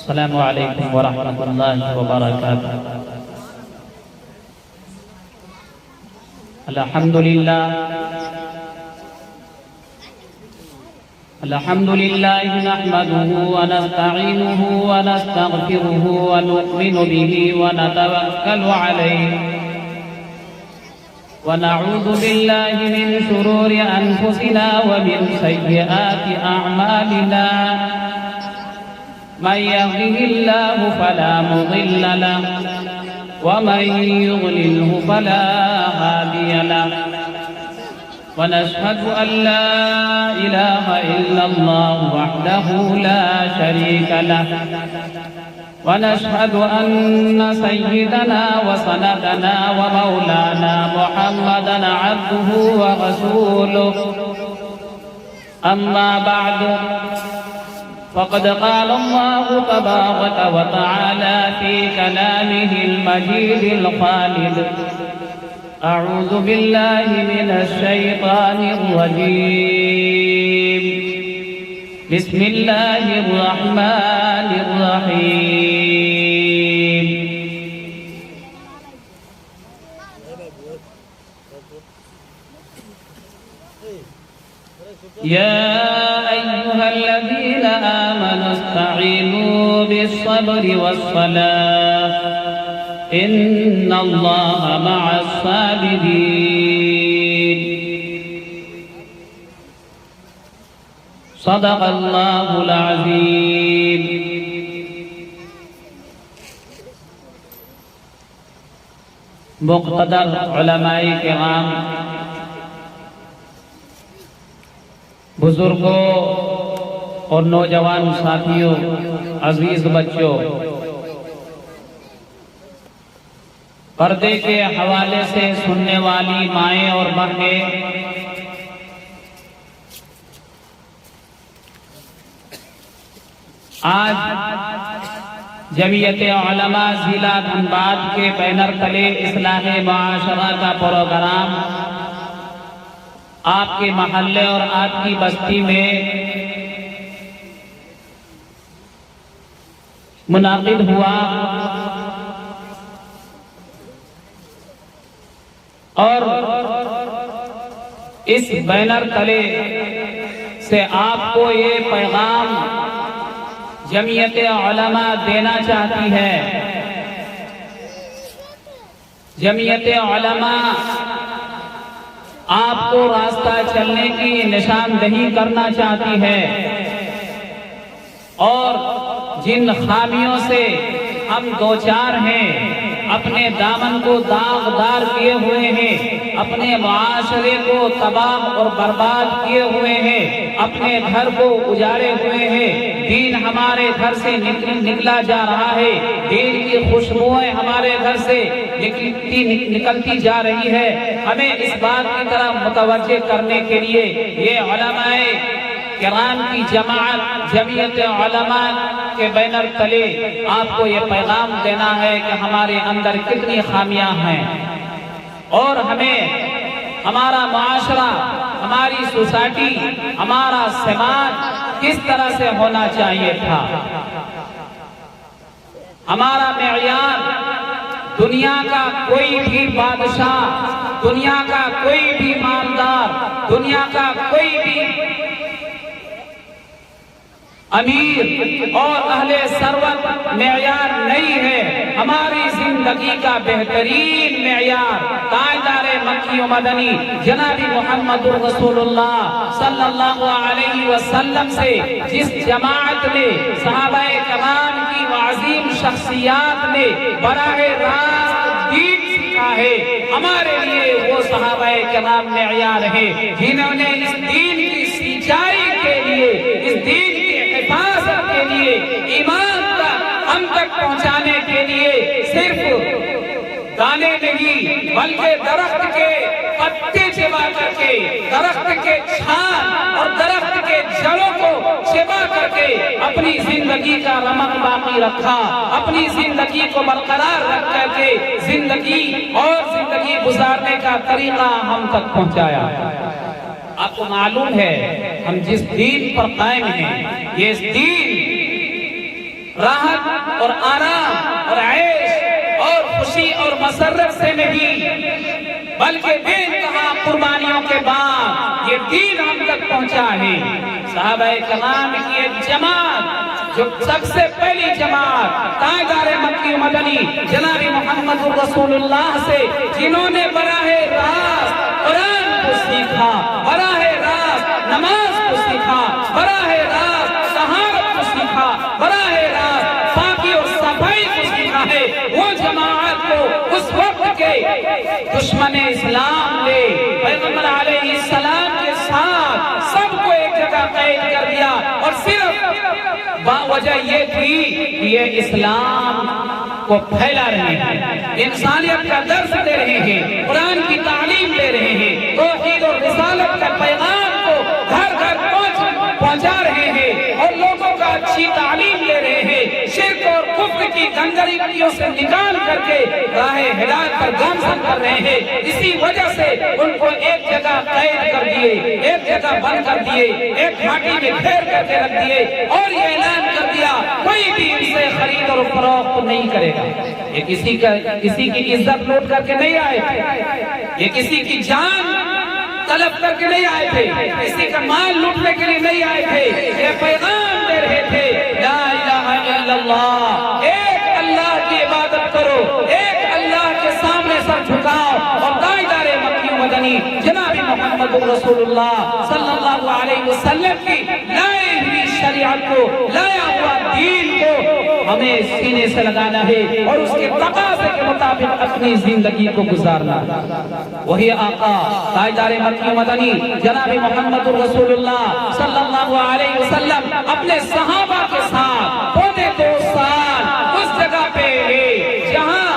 السلام علیکم ورحمۃ اللہ وبرکاتہ۔ الحمد للہ نحمده ونستعینه ونستغفره ونؤمن به ونتوکل علیہ ونعوذ باللہ من شرور انفسنا ومن سیئات اعمالنا من يهده الله فلا مضل له ومن يضلله فلا هادي له ونشهد أن لا إله إلا الله وحده لا شريك له ونشهد أن سيدنا وسندنا ومولانا محمدا عبده ورسوله أما بعد فقد قال الله تبارك وتعالى في كلامه المجيد الخالد أعوذ بالله من الشيطان الرجيم بسم الله الرحمن الرحيم يا أيها الذين آمنوا استعينوا بالصبر والصلاة إن الله مع الصابرين صدق الله العظيم۔ مقتدر علماء کرام، بزرگوں اور نوجوان ساتھیوں، عزیز بچوں، پردے کے حوالے سے سننے والی مائیں اور بہنیں، آج جمعیت علماء ضلع دھنباد کے بینر تلے اصلاح معاشرہ کا پروگرام آپ کے محلے اور آپ کی بستی میں منعقد ہوا، اور اس بینر تلے سے آپ کو یہ پیغام جمعیت علماء دینا چاہتی ہے۔ جمعیت علماء آپ کو راستہ چلنے کی نشاندہی کرنا چاہتی ہے، اور جن خامیوں سے ہم دوچار ہیں، اپنے دامن کو داغدار کیے ہوئے ہیں، اپنے معاشرے کو تباہ اور برباد کیے ہوئے ہیں، اپنے گھر کو اجاڑے ہوئے ہیں، دین ہمارے گھر سے نکلا جا رہا ہے، دین کی خوشبوئیں ہمارے گھر سے نکلتی جا رہی ہے۔ ہمیں اس بات کی طرف متوجہ کرنے کے لیے یہ علماء کرام کی جماعت جمعیت علماء کے بینر تلے آپ کو یہ پیغام دینا ہے کہ ہمارے اندر کتنی خامیاں ہیں، اور ہمیں ہمارا معاشرہ، ہماری سوسائٹی، ہمارا سماج کس طرح سے ہونا چاہیے تھا۔ ہمارا معیار دنیا کا کوئی بھی بادشاہ، دنیا کا کوئی بھی مالدار، دنیا کا کوئی بھی امیر اور اہل ثروت معیار نہیں ہے۔ ہماری زندگی کا بہترین معیار تاجدار مکی و مدنی جناب محمد رسول اللہ صلی اللہ علیہ وسلم سے جس جماعت نے، صحابہ کرام کی عظیم شخصیات نے براہ راست دین سیکھا ہے، ہمارے لیے وہ صحابہ کرام معیار ہیں جنہوں نے اس دین کی سچائی کے لیے، اس دین حفاظت کے لیے، ایمان کا ہم تک پہنچانے کے لیے صرف دانے نہیں بلکہ درخت کے پتے چبا کر کے، درخت کے چھان اور درخت کے جڑوں کو چبا کر کے اپنی زندگی کا رمق باقی رکھا، اپنی زندگی کو برقرار رکھ کر کے زندگی گزارنے کا طریقہ ہم تک پہنچایا۔ آپ کو معلوم ہے ہم جس دین پر قائم ہیں، یہ دین راحت اور آرام اور عیش اور خوشی اور مسرت سے نہیں، بلکہ بے انتہا قربانیوں کے بعد یہ دین ہم تک پہنچا ہے۔ صحابہ کرام کی ایک جماعت، جو سب سے پہلی جماعت تاجدار مکی و مدنی جناب محمد رسول اللہ سے، جنہوں نے براہ راست قرآن کو سیکھا، براہ راست نماز کو سیکھا، براہ راست طہارت کو سیکھا، براہ راست پاکی اور صفائی کو سیکھا ہے، وہ جماعت کو اس وقت کے دشمن اسلام نے پیغمبر علیہ السلام کے ساتھ سب کو ایک جگہ قید کر دیا، اور صرف وجہ یہ تھی کہ یہ اسلام کو پھیلا رہے ہیں، انسانیت کا درس دے رہے ہیں، قرآن کی تعلیم دے رہے ہیں، توحید اور رسالت کا پیغام کو گھر گھر پہنچا رہے ہیں، اور لوگوں کا اچھی تعلیم دے رہے ہیں، شرک اور کفر کی گندگیوں سے نکال کر کے راہ ہدایت پر گامزن کر رہے ہیں۔ اسی وجہ سے ان کو ایک جگہ قید کر دیے، ایک جگہ بند کر دیے، ایک گھاٹی میں گھیر کر کے رکھ دیے، اور یہ اعلان کر دیا کوئی بھی ان سے خرید اور فروخت نہیں کرے گا۔ یہ کسی کی عزت لوٹ کر کے نہیں آئے تھے، یہ کسی کی جان طلب کر کے نہیں آئے تھے، کسی کا مال لوٹنے کے لیے نہیں آئے تھے، یہ پیغام دے رہے تھے لا الہ الا اللہ، ایک اللہ کی عبادت کرو، ایک اللہ کے سامنے سر جھکاؤ، اور تاجدار مکی و مدنی جناب محمد رسول اللہ صلی اللہ علیہ وسلم کی لائی ہوئی شریعت کو، لایا ہوا دین کو ہمیں سینے سے لگانا ہے، اور اس کے تقاضے کے مطابق اپنی زندگی کو گزارنا ہے۔ وہی آقا تاجدار مکی و مدنی جناب محمد رسول اللہ صلی اللہ علیہ وسلم اپنے صحابہ کے ساتھ پونے 2 سال اس جگہ پہ جہاں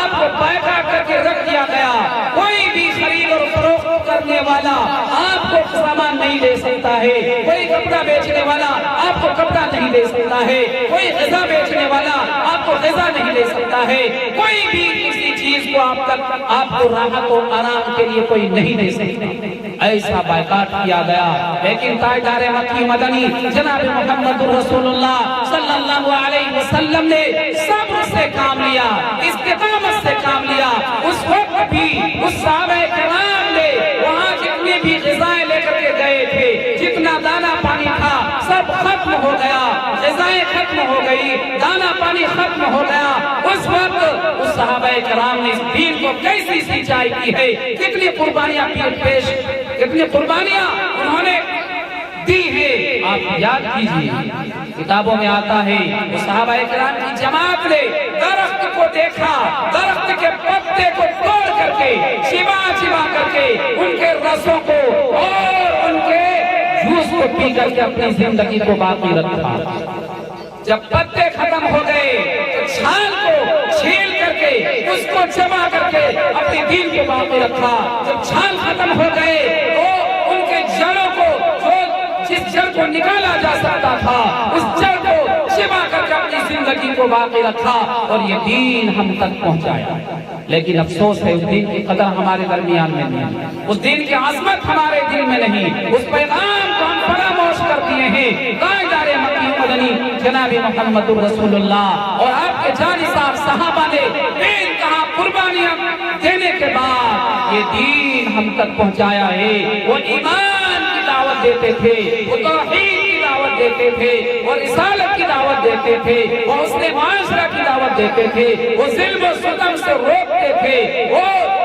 آپ کو بیٹھا کر کے رکھ دیا گیا، کوئی بھی خرید اور فروخت کرنے والا آپ کو سامان نہیں دے سکتا ہے، کوئی کپڑا بیچنے والا آپ کو کپڑا نہیں دے سکتا ہے، کوئی غذا بیچنے والا آپ کو غذا نہیں دے سکتا ہے، کوئی بھی کسی چیز کو آپ کو راحت و آرام کے لیے کوئی نہیں دے سکتا، ایسا بائیکاٹ کیا گیا۔ لیکن تاجدار مکی مدنی جناب محمد رسول اللہ صلی اللہ علیہ وسلم نے صبر سے کام لیا، استقامت سے کام لیا۔ اس وقت بھی اس صحابہ کرام نے وہاں جتنی بھی غذائیں لے کر کے گئے تھے، جتنا دانا پانی تھا سب ختم ہو گیا، غذائیں ختم ہو گئی، دانا پانی ختم ہو گیا۔ اس وقت اس صحابہ کرام نے اس دین کو کیسی سچائی کی ہے، کتنی قربانیاں کتنی قربانیاں انہوں نے دی ہے۔ آپ یاد کیجئے، کتابوں میں آتا ہے وہ صحابہ کرام کی جماعت نے درخت کو دیکھا، درخت کے پتے کو توڑ کر کے چبا کر کے ان کے رسوں کو اور ان کے جوس کو پی کر کے اپنی زندگی کو باقی رکھا۔ جب پتے ختم ہو گئے تو چھال کو چھیل کر کے اس کو جمع کر کے اپنے دین کو باقی رکھا۔ جب چھال ختم ہو گئے تو ان کے جڑوں کو، جس جڑ کو نکالا جا سکتا تھا، اس جڑ کو جمع کر کے اپنی زندگی کو باقی رکھا، اور یہ دین ہم تک پہنچایا۔ لیکن افسوس ہے اس دین کی قدر ہمارے درمیان میں نہیں، اس دین کی عظمت ہمارے دل میں نہیں، اس پیغام کو ہم فراموش کر دیے ہیں۔ تاجدار مکی و مدنی جناب محمد رسول اللہ اور آپ کے جانثار صحابہ نے بے انتہا قربانیاں دینے کے بعد یہ دین ہم تک پہنچایا ہے۔ وہ ایمان کی دعوت دیتے تھے، وہ توحید کی دعوت دیتے تھے، وہ رسالت کی دعوت دیتے تھے، وہ حسن معاشرہ کی دعوت دیتے تھے، وہ ظلم و ستم سے روکتے تھے، وہ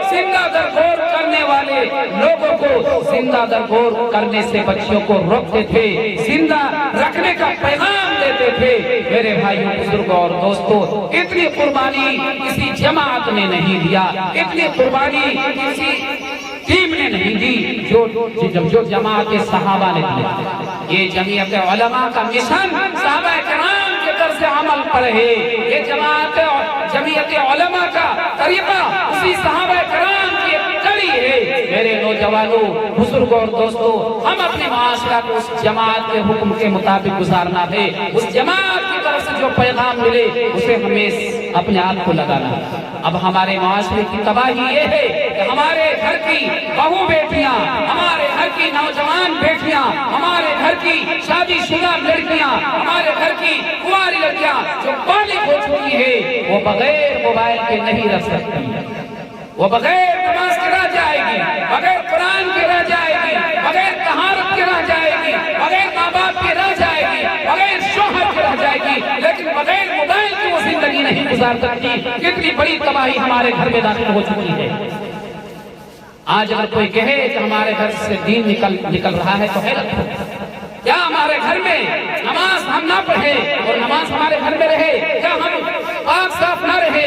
زندہ درگور کرنے والے لوگوں کو زندہ درگور کرنے سے بچیوں کو روکتے تھے، زندہ رکھنے کا پیغام دیتے تھے۔ میرے بھائیوں، بزرگوں اور دوستوں، اتنی قربانی کسی جماعت نے نہیں دیا، اتنی قربانی کسی ٹیم نے نہیں دی جو جماعت صحابہ نے دی۔ یہ جمعیت علماء کا مشن صحابہ کرام کے طرز عمل پر ہے، یہ جمعیت علماء کا طریقہ اسی صحابہ کرام کی کڑی ہے۔ میرے نوجوانوں، بزرگوں اور دوستوں، ہم اپنے معاشرہ کو اس جماعت کے حکم کے مطابق گزارنا ہے۔ اس جماعت کی طرف سے جو پیغام ملے اسے ہمیں اپنے آپ کو لگانا ہے۔ اب ہمارے معاشرے کی تباہی یہ ہے کہ ہمارے گھر کی بہو بیٹیاں، ہمارے گھر کی نوجوان بیٹیاں، ہمارے گھر کی شادی شدہ لڑکیاں، ہمارے گھر کی کنواری لڑکیاں جو بالغ ہو چکی ہے، وہ بغیر موبائل کے نہیں رہ سکتی، وہ بغیر نماز کے رہ جائے گی، بغیر قرآن کے رہ جائے گی، بغیر طہارت کے رہ جائے گی، بغیر ماں باپ کے رہ جائے گی، بغیر شوہر کے رہ جائے گی، لیکن بغیر موبائل کی وہ زندگی نہیں گزار سکتی۔ کتنی بڑی تباہی ہمارے گھر میں داخل ہو چکی ہے۔ آج اگر کوئی کہے کہ ہمارے گھر سے دین نکل رہا ہے تو حیرت ہو، کیا ہمارے گھر میں نماز ہم نہ پڑھیں اور نماز ہمارے گھر میں رہے، کیا ہم پاک صاف نہ رہے؟